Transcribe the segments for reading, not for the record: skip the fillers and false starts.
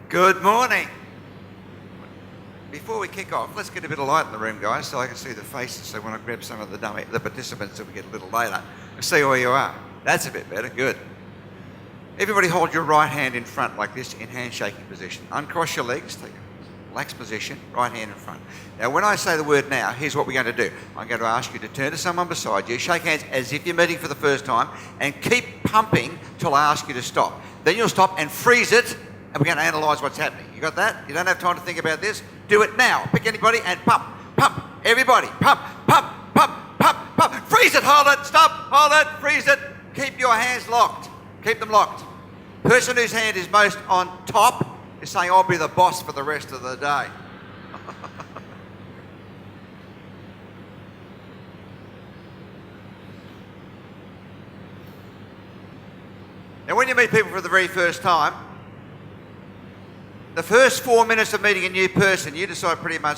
Good morning. Before we kick off, let's get a bit of light in the room, guys, so I can see the faces. So when I grab some of the participants that we get a little later, I see where you are. That's a bit better. Good. Everybody hold your right hand in front like this in handshaking position. Uncross your legs, take a relaxed position, right hand in front. Now, when I say the word now, here's what we're going to do. I'm going to ask you to turn to someone beside you, shake hands as if you're meeting for the first time, and keep pumping till I ask you to stop. Then you'll stop and freeze it, and we're going to analyse what's happening. You got that? You don't have time to think about this? Do it now. Pick anybody and pump, pump. Everybody, pump, pump, pump, pump, pump. Freeze it, hold it, stop, hold it, freeze it. Keep your hands locked. Keep them locked. Person whose hand is most on top is saying, I'll be the boss for the rest of the day. Now, when you meet people for the very first time, the first 4 minutes of meeting a new person, you decide pretty much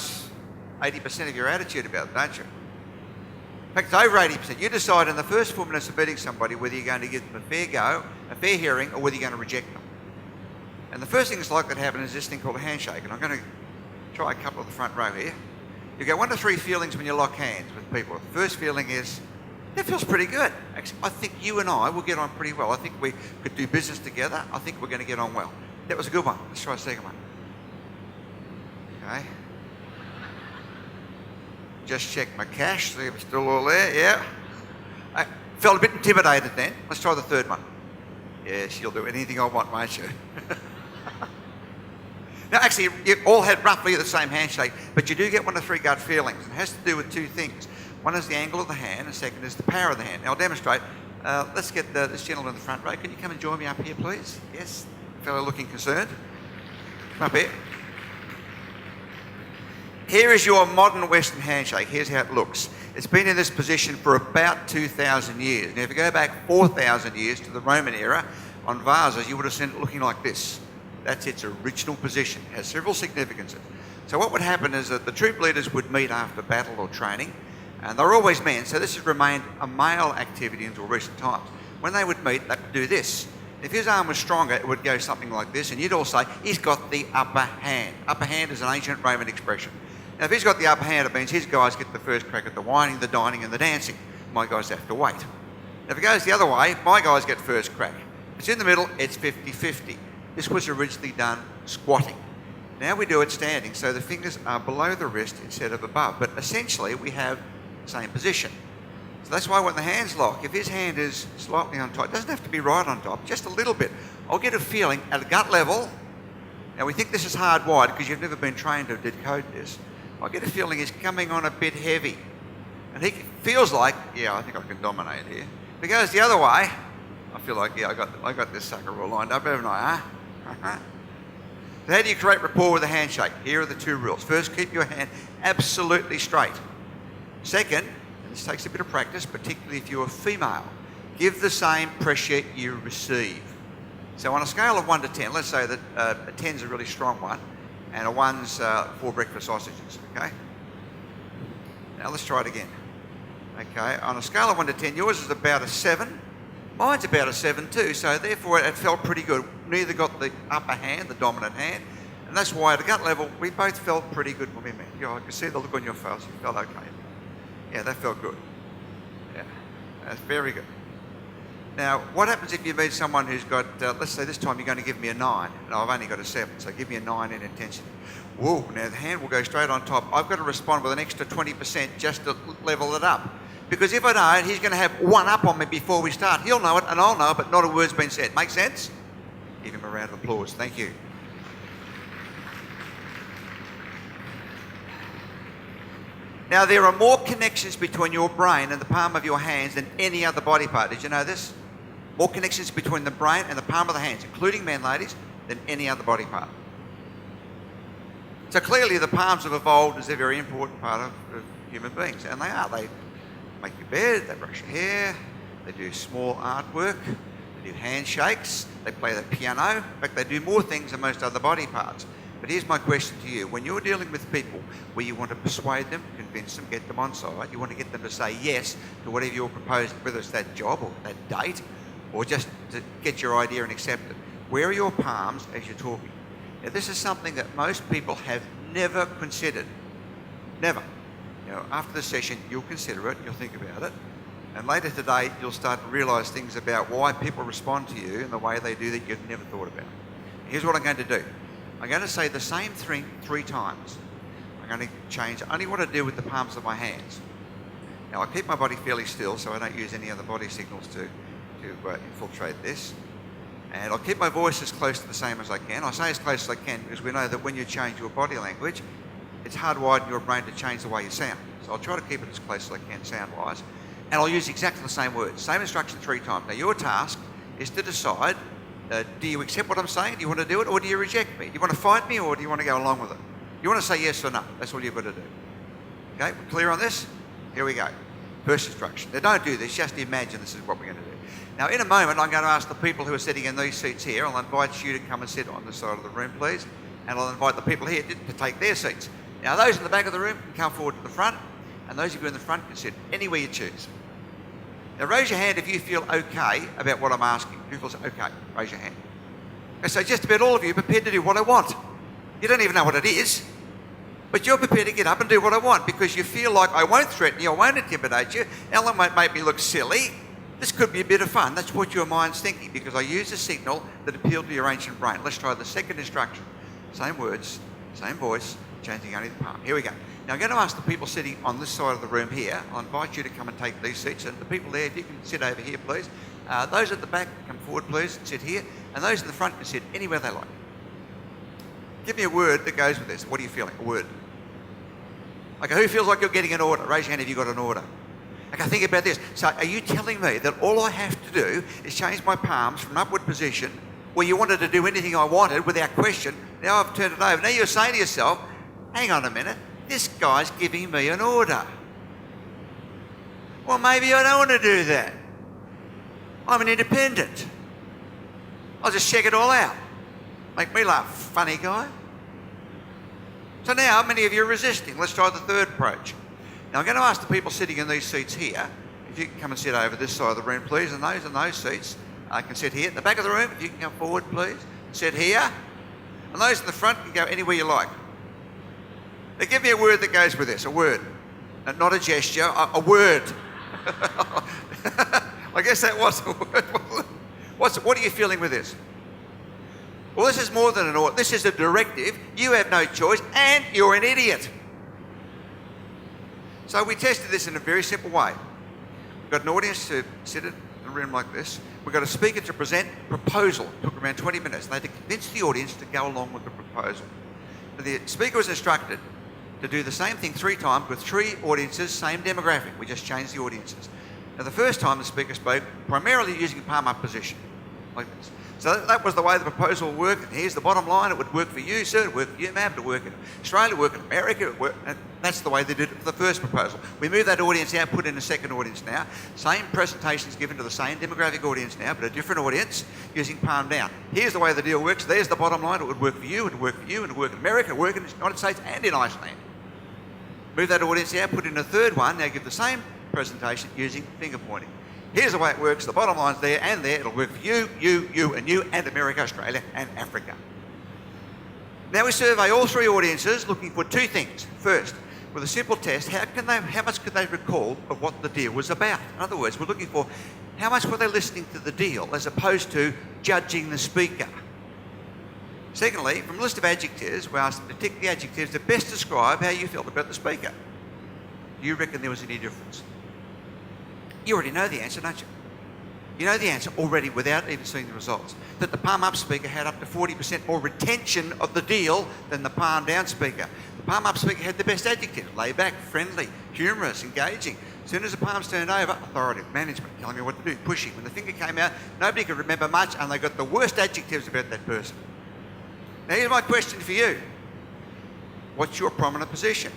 80% of your attitude about them, don't you? In fact, it's over 80%. You decide in the first 4 minutes of meeting somebody whether you're going to give them a fair go, a fair hearing, or whether you're going to reject them. And the first thing that's likely to happen is this thing called a handshake. And I'm going to try a couple of the front row here. You get 1 to 3 feelings when you lock hands with people. The first feeling is, that feels pretty good. Actually, I think you and I will get on pretty well. I think we could do business together. I think we're going to get on well. That was a good one. Let's try a second one. Okay. Just check my cash, see if it's still all there. Yeah. I felt a bit intimidated then. Let's try the third one. Yes, you'll do anything I want, won't you? Now, actually, you all had roughly the same handshake, but you do get 1 to 3 gut feelings. It has to do with 2 things. One is the angle of the hand, and second is the power of the hand. Now, I'll demonstrate. Let's get this gentleman in the front row. Can you come and join me up here, please? Yes, fellow looking concerned. Come up here. Here is your modern Western handshake. Here's how it looks. It's been in this position for about 2,000 years. Now, if you go back 4,000 years to the Roman era, on vases, you would have seen it looking like this. That's its original position. It has several significances. So what would happen is that the troop leaders would meet after battle or training, and they're always men, so this has remained a male activity until recent times. When they would meet, they would do this. If his arm was stronger, it would go something like this, and you'd all say, he's got the upper hand. Upper hand is an ancient Roman expression. Now, if he's got the upper hand, it means his guys get the first crack at the whining, the dining, and the dancing. My guys have to wait. Now, if it goes the other way, my guys get first crack. If it's in the middle, it's 50-50. This was originally done squatting. Now we do it standing, so the fingers are below the wrist instead of above. But essentially, we have the same position. So that's why when the hand's locked, if his hand is slightly on top, it doesn't have to be right on top, just a little bit. I'll get a feeling at a gut level. Now, we think this is hardwired because you've never been trained to decode this. I get a feeling he's coming on a bit heavy. And he feels like, yeah, I think I can dominate here. If it goes the other way, I feel like, yeah, I got this sucker all lined up, haven't I, huh? So how do you create rapport with a handshake? Here are the 2 rules. First, keep your hand absolutely straight. Second, and this takes a bit of practice, particularly if you're a female, give the same pressure you receive. So on a scale of 1 to 10, let's say that a 10's a really strong one, and a 1's 4 breakfast sausages, okay? Now let's try it again. Okay, on a scale of 1 to 10, yours is about a 7. Mine's about a 7 too, so therefore it felt pretty good. Neither got the upper hand, the dominant hand, and that's why at a gut level, we both felt pretty good when we met. You know, I could see the look on your face, you felt okay. Yeah, that felt good. Yeah, that's very good. Now, what happens if you meet someone who's got, let's say this time you're going to give me a 9, and I've only got a 7, so give me a 9 in intensity. Whoa, now the hand will go straight on top. I've got to respond with an extra 20% just to level it up. Because if I don't, he's going to have 1 up on me before we start. He'll know it, and I'll know it, but not a word's been said. Make sense? Give him a round of applause. Thank you. Now, there are more connections between your brain and the palm of your hands than any other body part. Did you know this? More connections between the brain and the palm of the hands, including men, ladies, than any other body part. So clearly the palms have evolved as a very important part of human beings, and they are. They make your bed, they brush your hair, they do small artwork, they do handshakes, they play the piano. In fact, they do more things than most other body parts. But here's my question to you. When you're dealing with people where you want to persuade them, convince them, get them on side, you want to get them to say yes to whatever you're proposing, whether it's that job or that date, or just to get your idea and accept it, where are your palms as you're talking? Now, this is something that most people have never considered. Never. After the session, you'll consider it, you'll think about it, and later today, you'll start to realise things about why people respond to you in the way they do that you've never thought about. Here's what I'm going to do. I'm going to say the same thing 3 times. I'm going to change only what I do with the palms of my hands. Now, I keep my body fairly still, so I don't use any other body signals to infiltrate this. And I'll keep my voice as close to the same as I can. I say as close as I can because we know that when you change your body language, it's hardwired in your brain to change the way you sound. So I'll try to keep it as close as I can sound-wise. And I'll use exactly the same words, same instruction 3 times. Now, your task is to decide, do you accept what I'm saying? Do you want to do it, or do you reject me? Do you want to fight me, or do you want to go along with it? You want to say yes or no. That's all you've got to do. Okay, we're clear on this? Here we go. First instruction. Now, don't do this, just imagine this is what we're going to do. Now, in a moment, I'm going to ask the people who are sitting in these seats here, I'll invite you to come and sit on this side of the room, please. And I'll invite the people here to take their seats. Now, those in the back of the room can come forward to the front, and those of you in the front can sit anywhere you choose. Now, raise your hand if you feel okay about what I'm asking. Who feels okay? Raise your hand. Okay, so just about all of you are prepared to do what I want. You don't even know what it is, but you're prepared to get up and do what I want because you feel like I won't threaten you, I won't intimidate you, Allan won't make me look silly. This could be a bit of fun. That's what your mind's thinking because I use a signal that appealed to your ancient brain. Let's try the second instruction. Same words, same voice, changing only the palm. Here we go. Now, I'm going to ask the people sitting on this side of the room here, I'll invite you to come and take these seats. And the people there, if you can sit over here, please. Those at the back, come forward, please, and sit here. And those in the front can sit anywhere they like. Give me a word that goes with this. What are you feeling? A word. Okay, who feels like you're getting an order? Raise your hand if you've got an order. Okay, think about this. So are you telling me that all I have to do is change my palms from an upward position where you wanted to do anything I wanted without question? Now I've turned it over. Now you're saying to yourself, hang on a minute, this guy's giving me an order. Well, maybe I don't want to do that. I'm an independent. I'll just check it all out. Make me laugh, funny guy. So now many of you are resisting. Let's try the third approach. Now I'm going to ask the people sitting in these seats here, if you can come and sit over this side of the room, please, and those in those seats can sit here. At the back of the room, if you can come forward, please, sit here. And those in the front can go anywhere you like. Now give me a word that goes with this, a word. Not a gesture, a word. I guess that was a word. What are you feeling with this? Well, this is more than an order. This is a directive. You have no choice, and you're an idiot. So we tested this in a very simple way. We've got an audience to sit in a room like this. We've got a speaker to present a proposal. It took around 20 minutes. They had to convince the audience to go along with the proposal. But the speaker was instructed to do the same thing 3 times with 3 audiences, same demographic. We just changed the audiences. Now, the first time the speaker spoke, primarily using palm-up position, like this. So that was the way the proposal worked. And here's the bottom line. It would work for you, sir. It would work for you, ma'am. It would work in Australia. It would work in America. It would work, and that's the way they did it for the first proposal. We moved that audience out, put in a second audience now. Same presentations given to the same demographic audience now, but a different audience using palm down. Here's the way the deal works. There's the bottom line. It would work for you. It would work for you. It would work in America. It would work in the United States and in Iceland. Move that audience out, put in a third one. Now give the same presentation using finger pointing. Here's the way it works. The bottom line's there and there. It'll work for you, and America, Australia, and Africa. Now we survey all 3 audiences looking for 2 things. First, with a simple test, how much could they recall of what the deal was about? In other words, we're looking for how much were they listening to the deal as opposed to judging the speaker. Secondly, from a list of adjectives, we asked them to tick the adjectives that best describe how you felt about the speaker. Do you reckon there was any difference? You already know the answer, don't you? You know the answer already without even seeing the results. That the palm-up speaker had up to 40% more retention of the deal than the palm-down speaker. The palm-up speaker had the best adjectives: laid back, friendly, humorous, engaging. As soon as the palms turned over, authoritative, management, telling me what to do, pushing. When the finger came out, nobody could remember much, and they got the worst adjectives about that person. Now here's my question for you. What's your prominent position?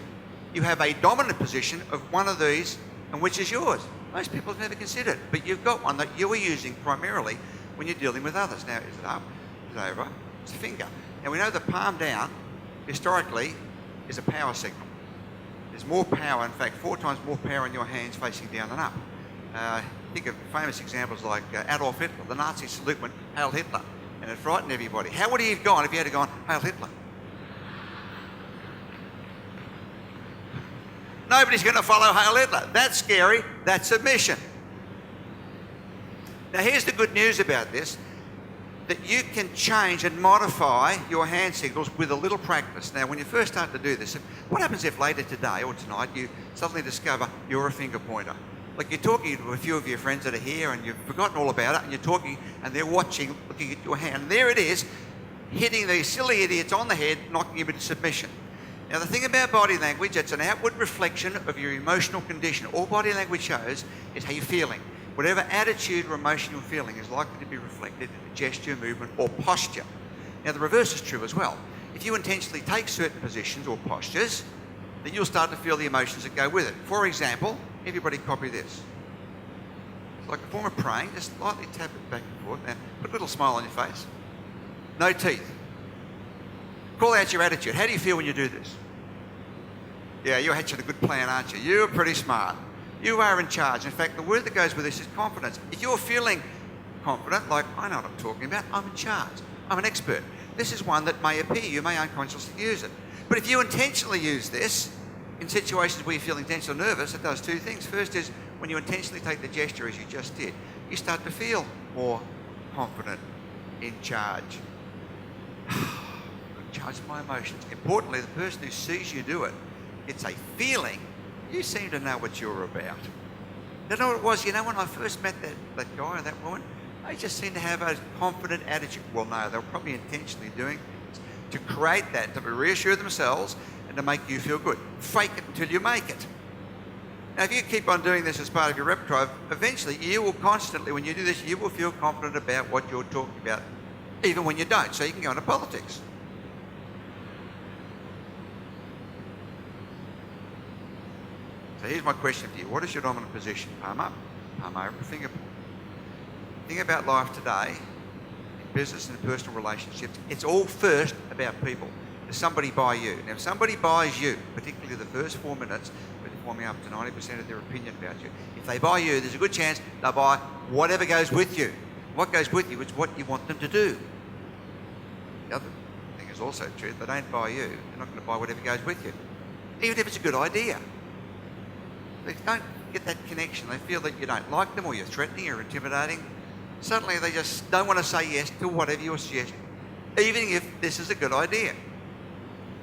You have a dominant position of one of these, and which is yours? Most people have never considered, but you've got one that you are using primarily when you're dealing with others. Now, is it up? Is it over? It's a finger. Now, we know the palm down, historically, is a power signal. There's more power, in fact, 4 times more power in your hands facing down than up. Think of famous examples like Adolf Hitler. The Nazis salute when Hail Hitler. And it frightened everybody. How would he have gone if he had gone, Hail Hitler? Nobody's going to follow Hail Hitler. That's scary. That's submission. Now, here's the good news about this, that you can change and modify your hand signals with a little practice. Now, when you first start to do this, what happens if later today or tonight you suddenly discover you're a finger pointer? Like you're talking to a few of your friends that are here and you've forgotten all about it, and you're talking and they're watching, looking at your hand. And there it is, hitting these silly idiots on the head, knocking them into submission. Now, the thing about body language, it's an outward reflection of your emotional condition. All body language shows is how you're feeling. Whatever attitude or emotion you're feeling is likely to be reflected in a gesture, movement, or posture. Now, the reverse is true as well. If you intentionally take certain positions or postures, then you'll start to feel the emotions that go with it. For example, everybody copy this. It's like a form of praying, just lightly tap it back and forth. Now, put a little smile on your face. No teeth. Call out your attitude. How do you feel when you do this? Yeah, you're hatching a good plan, aren't you? You're pretty smart. You are in charge. In fact, the word that goes with this is confidence. If you're feeling confident, like, I know what I'm talking about, I'm in charge, I'm an expert. This is one that may appear, you may unconsciously use it. But if you intentionally use this in situations where you're feeling tense or nervous, it does two things. First is, when you intentionally take the gesture as you just did, you start to feel more confident, in charge. In charge of my emotions. Importantly, the person who sees you do it, it's a feeling. You seem to know what you're about. You know what it was? You know, when I first met that guy or that woman, they just seemed to have a confident attitude. Well, no, they were probably intentionally doing it to create that, to reassure themselves and to make you feel good. Fake it until you make it. Now, if you keep on doing this as part of your repertoire, eventually you will constantly, when you do this, you will feel confident about what you're talking about, even when you don't. So you can go into politics. So here's my question for you. What is your dominant position? Palm up, palm over, finger point. Think about life today, in business and personal relationships. It's all first about people. Does somebody buy you? Now, if somebody buys you, particularly the first 4 minutes, where they're forming up to 90% of their opinion about you, if they buy you, there's a good chance they'll buy whatever goes with you. What goes with you is what you want them to do. The other thing is also true. If they don't buy you, they're not going to buy whatever goes with you, even if it's a good idea. They don't get that connection. They feel that you don't like them, or you're threatening or intimidating. Suddenly they just don't want to say yes to whatever you're suggesting, even if this is a good idea.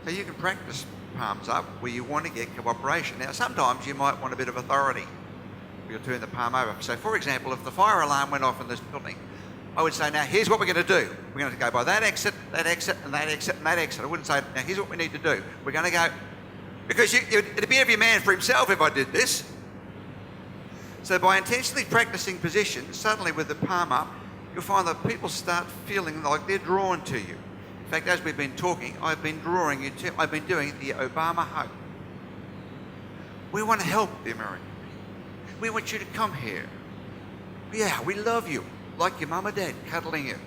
So you can practice palms up where you want to get cooperation. Now, sometimes you might want a bit of authority. You'll turn the palm over. So, for example, if the fire alarm went off in this building, I would say, now, here's what we're going to do. We're going to go by that exit, and that exit, and that exit. I wouldn't say, now, here's what we need to do. We're going to go... Because it'd be every man for himself if I did this. So by intentionally practicing positions, suddenly with the palm up, you'll find that people start feeling like they're drawn to you. In fact, as we've been talking, I've been drawing you to, I've been doing the Obama hug. We want to help the American people. We want you to come here. Yeah, we love you, like your mum or dad cuddling you.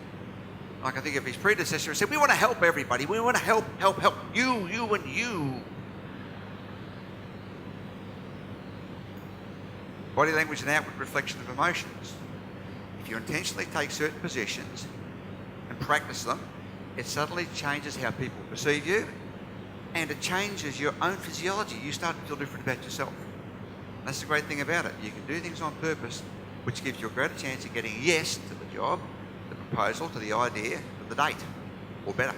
Like I think of his predecessor, he said, we want to help everybody. We want to help you, and you. Body language is an outward reflection of emotions. If you intentionally take certain positions and practice them, it suddenly changes how people perceive you, and it changes your own physiology. You start to feel different about yourself. And that's the great thing about it. You can do things on purpose, which gives you a greater chance of getting a yes to the job, the proposal, to the idea, to the date, or better.